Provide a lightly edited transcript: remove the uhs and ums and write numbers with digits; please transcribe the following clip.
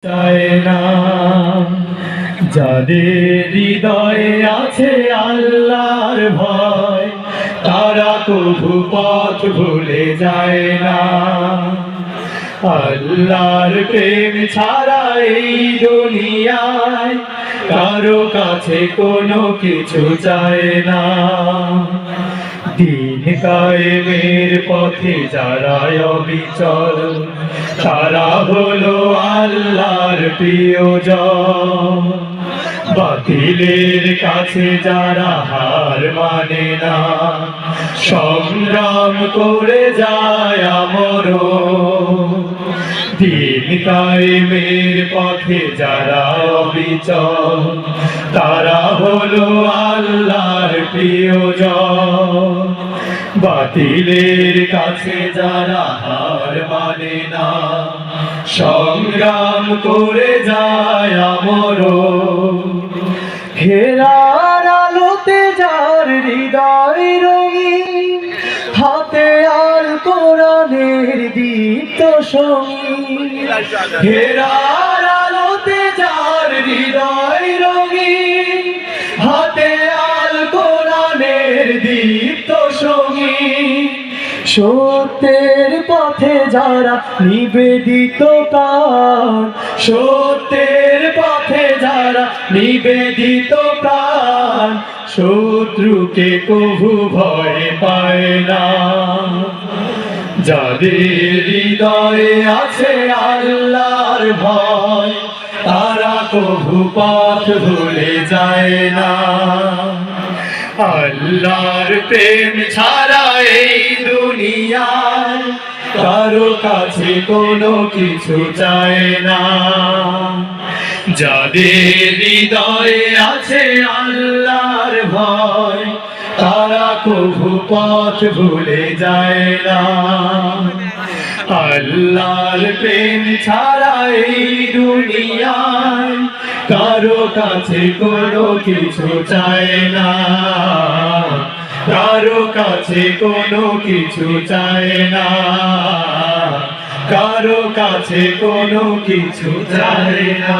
চায় না যাদের হৃদয়ে আছে আল্লাহর ভয়, তারা কভু পথ ভুলে যায় না। আল্লাহর প্রেম ছাড়া এই দুনিয়ায় কারো কাছে কোনো কিছু চায় না। দিন কায়েমের পথে যারা অবিচল, তারা হলো আল্লাহর প্রিয়জন। বাতিলের কাছে যারা হার মানে না, সংগ্রাম করে যায় আমরণ। দিন কায়েমের পথে যারা অবিচল, তারা হলো আল্লাহর প্রিয়জন। বাতিলের কাছে যারা হার মানে না, সংগ্রাম করে যায় আমরণ। হেরার আলোতে যার হৃদয় রঙিন, হাতে আল কোরআনের দীপ্ত সঙ্গী। হেরার আলোতে যার হৃদয় রঙিন, হাতে আল কোরআনের দীপ্ত সঙ্গী। সত্যের পথে যারা নিবেদিত প্রাণ, সত্যের পথে যারা নিবেদিত প্রাণ, শত্রুকে কভু ভয় পায় না। যাদের হৃদয়ে আছে আল্লাহর ভয়, তারা কভু পথ ভুলে যায় না। আল্লাহর প্রেম ছাড়া এই দুনিয়ায় কারো কাছে কোনো কিছু চায় না। যাদের হৃদয়ে আছে আল্লাহর ভয়, তারা কভু পথ ভুলে যায় না। আল্লাহর প্রেম ছাড়া এই দুনিয়ায় কারো কাছে কোনো কিছু চায় না। কারো কাছে কোনো কিছু চায় না। কারো কাছে কোনো কিছু চায় না।